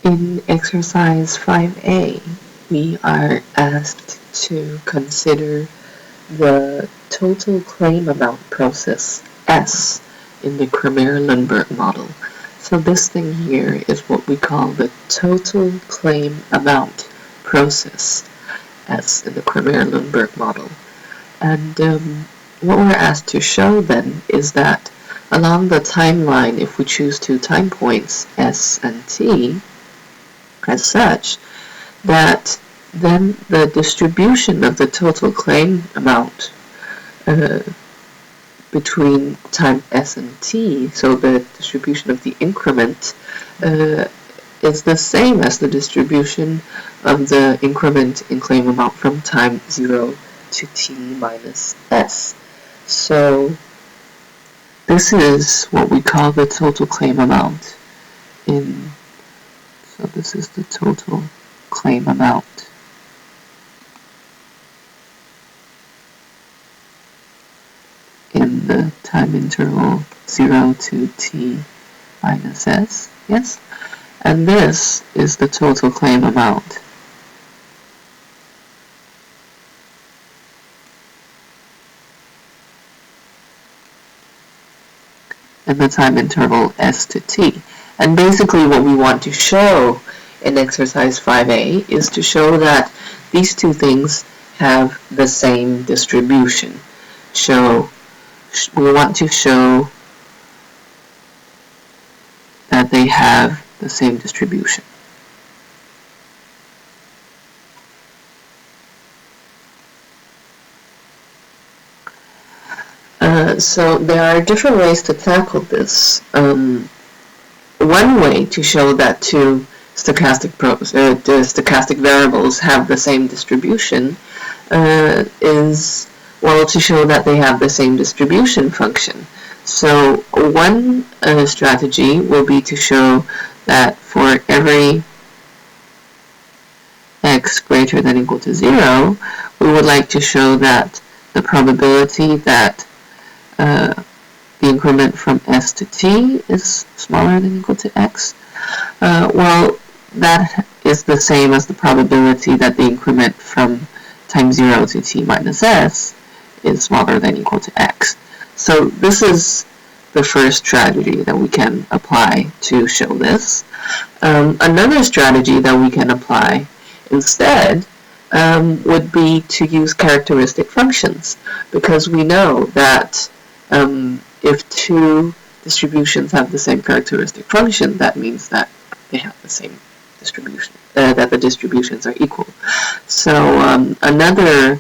In exercise 5A, we are asked to consider the total claim amount process S in the Cramér-Lundberg model. So this thing here is what we call the total claim amount process S in the Cramér-Lundberg model. And what we're asked to show then is that along the timeline, if we choose two time points, S and T, as such, that then the distribution of the total claim amount between time S and T, so the distribution of the increment, is the same as the distribution of the increment in claim amount from time 0 to T minus S. So this is what we call the total claim amount so this is the total claim amount in the time interval 0 to T minus S, yes? And this is the total claim amount in the time interval S to T. And basically what we want to show in exercise 5A is to show that these two things have the same distribution. We want to show that they have the same distribution. So there are different ways to tackle this. One way to show that two stochastic variables have the same distribution is, well, to show that they have the same distribution function. So one strategy will be to show that for every x greater than or equal to 0, we would like to show that the probability that the increment from S to T is smaller than or equal to x. Well, that is the same as the probability that the increment from time 0 to T minus S is smaller than or equal to x. So this is the first strategy that we can apply to show this. Another strategy that we can apply instead would be to use characteristic functions, because we know that if two distributions have the same characteristic function, that means that they have the same distribution, that the distributions are equal. So another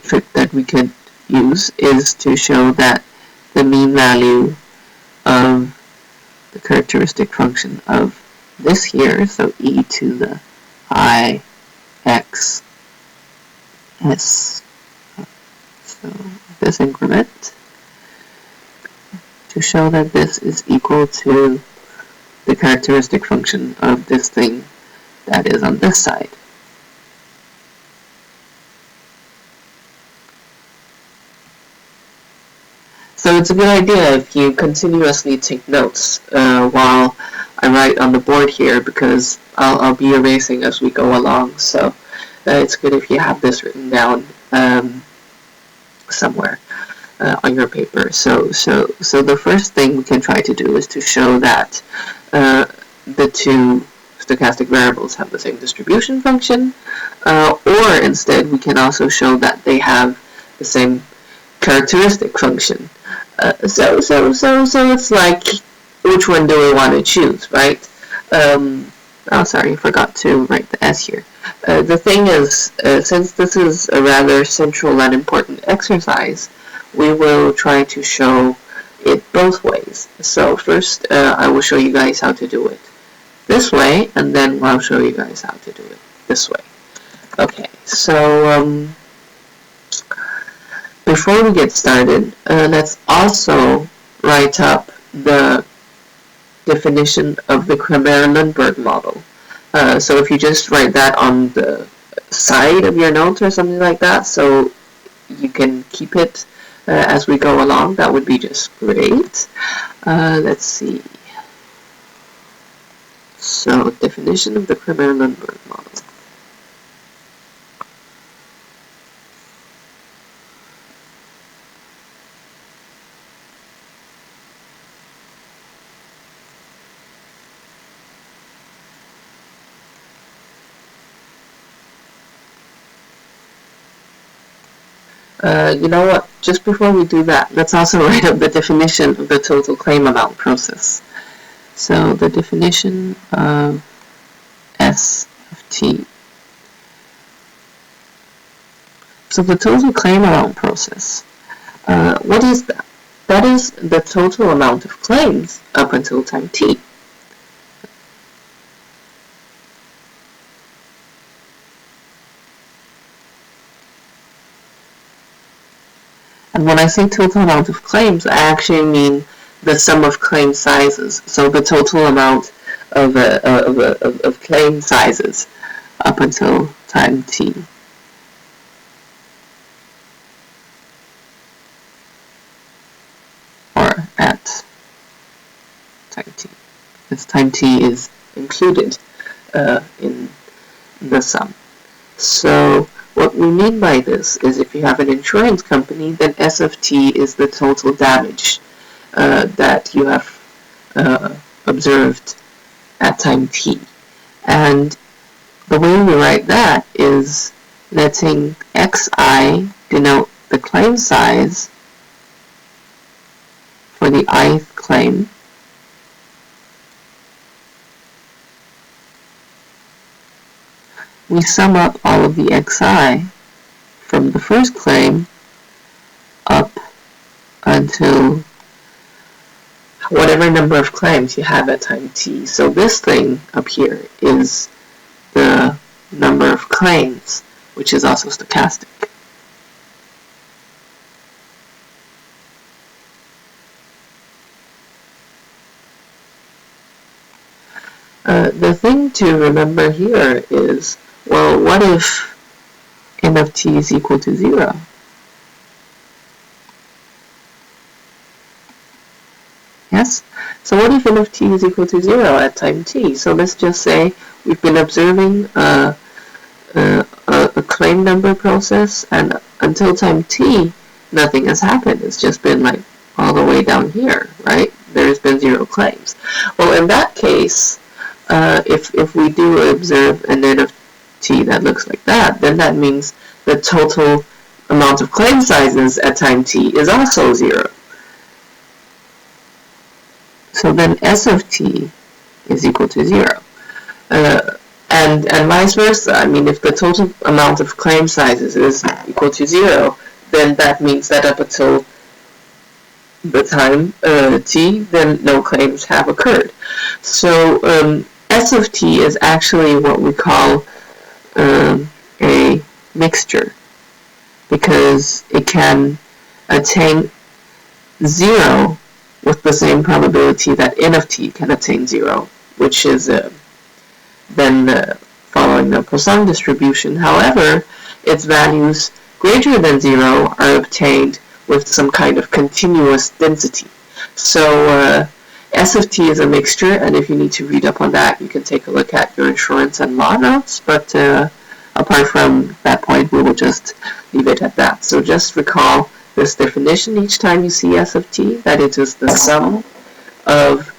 trick that we could use is to show that the mean value of the characteristic function of this here, so e to the I x s, so this increment, to show that this is equal to the characteristic function of this thing that is on this side. So it's a good idea if you continuously take notes while I write on the board here, because I'll be erasing as we go along. So it's good if you have this written down somewhere on your paper. So the first thing we can try to do is to show that the two stochastic variables have the same distribution function, or instead we can also show that they have the same characteristic function. So it's like, which one do we want to choose, right? Oh, sorry, I forgot to write the S here. The thing is, since this is a rather central and important exercise, we will try to show it both ways. So first, I will show you guys how to do it this way, and then I'll show you guys how to do it this way. Okay, so before we get started, let's also write up the definition of the Cramér-Lundberg model. So if you just write that on the side of your notes or something like that, so you can keep it as we go along, that would be just great. Let's see. So, definition of the Kremer-Lundberg model. You know what? Just before we do that, let's also write up the definition of the total claim amount process. So the definition of S of T. So the total claim amount process, what is that? That is the total amount of claims up until time T. And when I say total amount of claims, I actually mean the sum of claim sizes. So the total amount of claim sizes up until time T. Or at time T. Because time T is included in the sum. So what we mean by this is if you have an insurance company, then S of T is the total damage that you have observed at time T. And the way we write that is letting Xi denote the claim size for the ith claim, we sum up all of the Xi from the first claim up until whatever number of claims you have at time T. So this thing up here is the number of claims, which is also stochastic. The thing to remember here is, well, what if n of t is equal to 0? Yes? So what if n of t is equal to 0 at time t? So let's just say we've been observing a claim number process, and until time t, nothing has happened. It's just been like all the way down here, right? There's been 0 claims. Well, in that case, if we do observe an n of t that looks like that, then that means the total amount of claim sizes at time t is also 0. So then S of t is equal to 0. And vice versa. I mean, if the total amount of claim sizes is equal to 0, then that means that up until the time t, then no claims have occurred. So S of t is actually what we call a mixture, because it can attain 0 with the same probability that n of t can attain 0, which is then following the Poisson distribution. However, its values greater than 0 are obtained with some kind of continuous density. So S of t is a mixture, and if you need to read up on that, you can take a look at your insurance and law notes, but apart from that point, we will just leave it at that. So just recall this definition each time you see S of t, that it is the sum of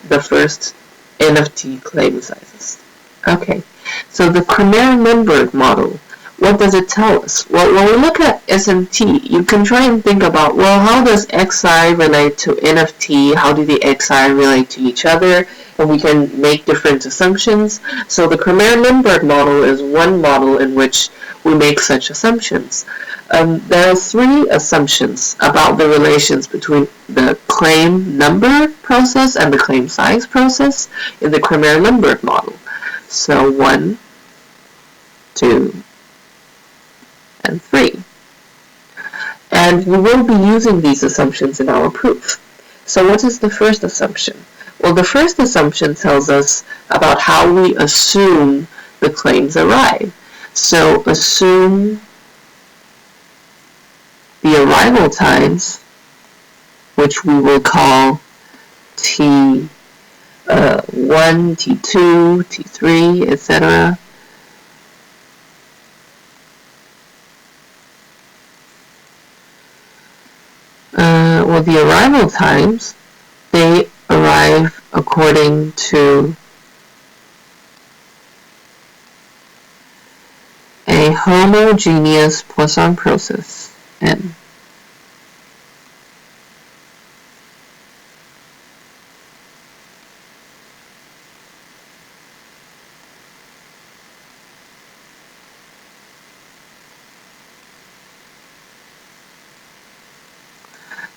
the first n of t claim sizes. Okay, so the Kremer-Lundberg model, what does it tell us? Well, when we look at SMT, you can try and think about, well, how does xi relate to n of t? How do the xi relate to each other? And we can make different assumptions. So the Kremer-Lundberg model is one model in which we make such assumptions. There are 3 assumptions about the relations between the claim number process and the claim size process in the Kremer-Lundberg model. So 1, 2, and 3. And we will be using these assumptions in our proof. So what is the first assumption? Well, the first assumption tells us about how we assume the claims arrive. So assume the arrival times, which we will call T1 T1, T2, T3, etc. Well, the arrival times, they arrive according to a homogeneous Poisson process, N.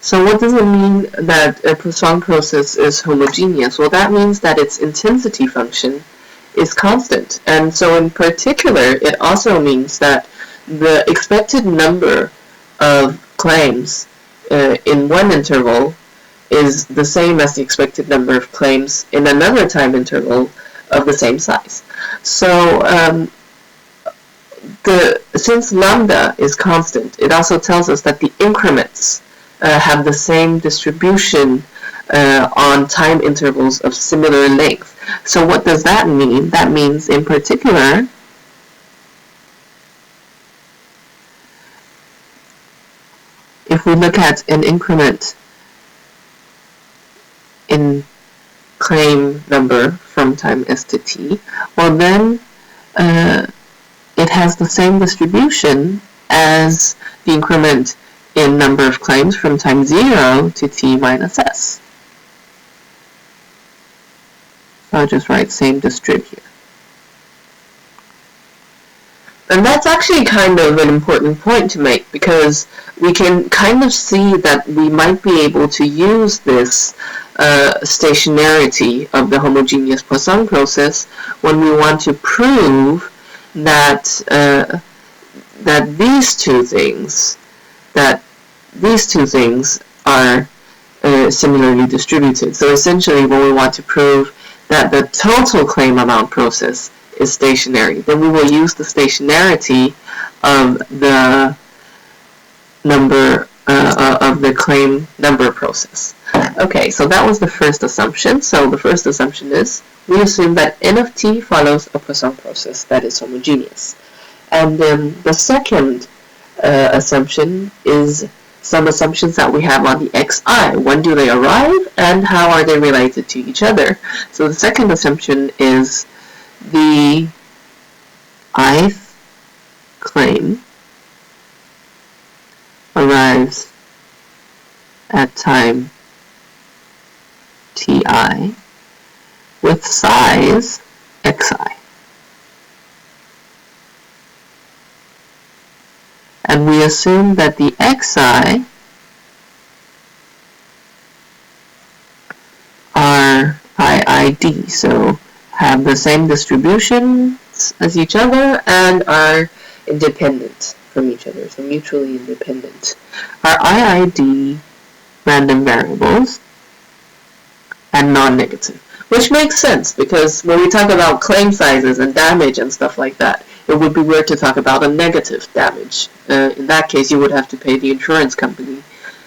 So what does it mean that a Poisson process is homogeneous? Well, that means that its intensity function is constant. And so in particular, it also means that the expected number of claims in one interval is the same as the expected number of claims in another time interval of the same size. So since lambda is constant, it also tells us that the increments have the same distribution on time intervals of similar length. So what does that mean? That means, in particular, if we look at an increment in claim number from time s to t, well then it has the same distribution as the increment in number of claims from time 0 to t minus s. So I'll just write same distrib here. And that's actually kind of an important point to make, because we can kind of see that we might be able to use this stationarity of the homogeneous Poisson process when we want to prove that these two things are similarly distributed. So essentially, when we want to prove that the total claim amount process is stationary, then we will use the stationarity of the number of the claim number process. Okay, so that was the first assumption. So the first assumption is we assume that n of t follows a Poisson process that is homogeneous. And then the second assumption is some assumptions that we have on the xi. When do they arrive and how are they related to each other? So the second assumption is the ith claim arrives at time ti with size xi. And we assume that the xi are iid, so have the same distributions as each other and are independent from each other, so mutually independent. Are iid random variables and non-negative, which makes sense because when we talk about claim sizes and damage and stuff like that, it would be weird to talk about a negative damage. In that case, you would have to pay the insurance company,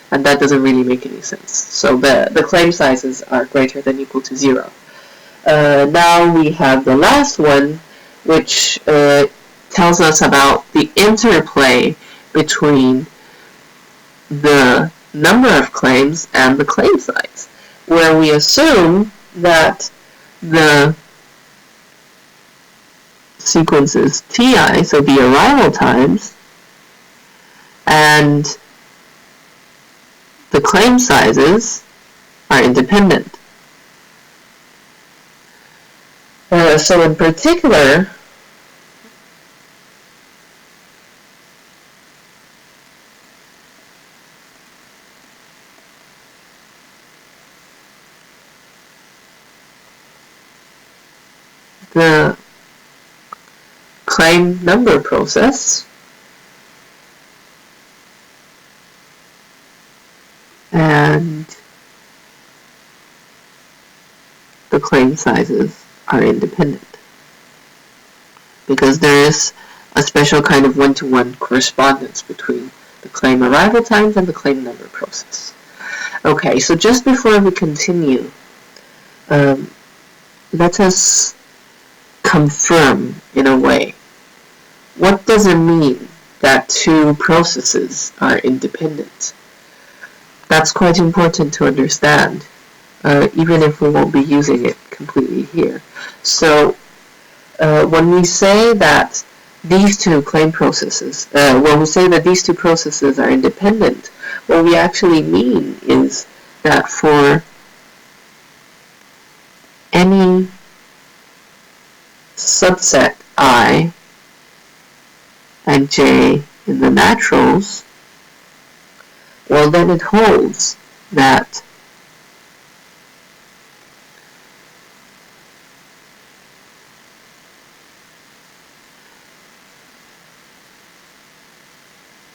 and that doesn't really make any sense. So the claim sizes are greater than or equal to 0. Now we have the last one, which tells us about the interplay between the number of claims and the claim size, where we assume that the sequences ti, so the arrival times, and the claim sizes are independent. So in particular, the claim number process and the claim sizes are independent, because there is a special kind of one-to-one correspondence between the claim arrival times and the claim number process. Okay, so just before we continue, let us confirm in a way. What does it mean that two processes are independent? That's quite important to understand, even if we won't be using it completely here. So when we say that these two claim processes, when we say that these two processes are independent, what we actually mean is that for any subset I and J in the naturals, well, then it holds that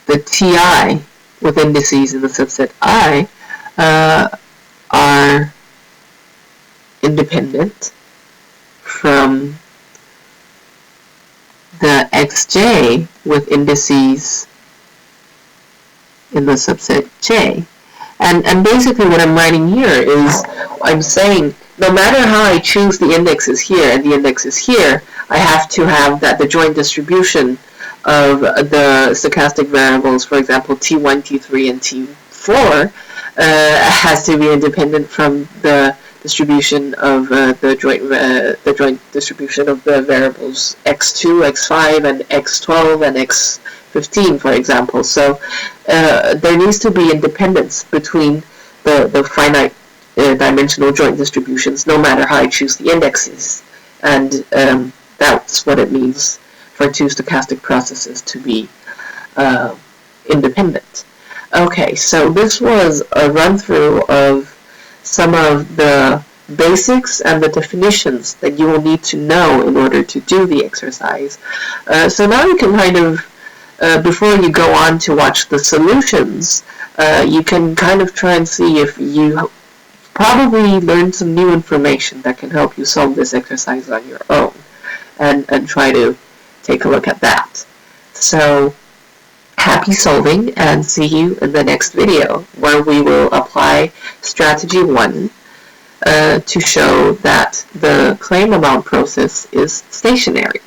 the Ti with indices in the subset I are independent from the Xj with indices in the subset J. And basically what I'm writing here is I'm saying no matter how I choose the indexes here and the indexes here, I have to have that the joint distribution of the stochastic variables, for example, T1, T3, and T4, has to be independent from the distribution of the joint distribution of the variables x2, x5, and x12 and x15, for example. So there needs to be independence between the finite dimensional joint distributions, no matter how I choose the indexes, and that's what it means for two stochastic processes to be independent. Okay, so this was a run-through of some of the basics and the definitions that you will need to know in order to do the exercise. So now you can kind of, before you go on to watch the solutions, you can kind of try and see if you probably learned some new information that can help you solve this exercise on your own, and try to take a look at that. So happy solving, and see you in the next video where we will apply strategy 1 to show that the claim amount process is stationary.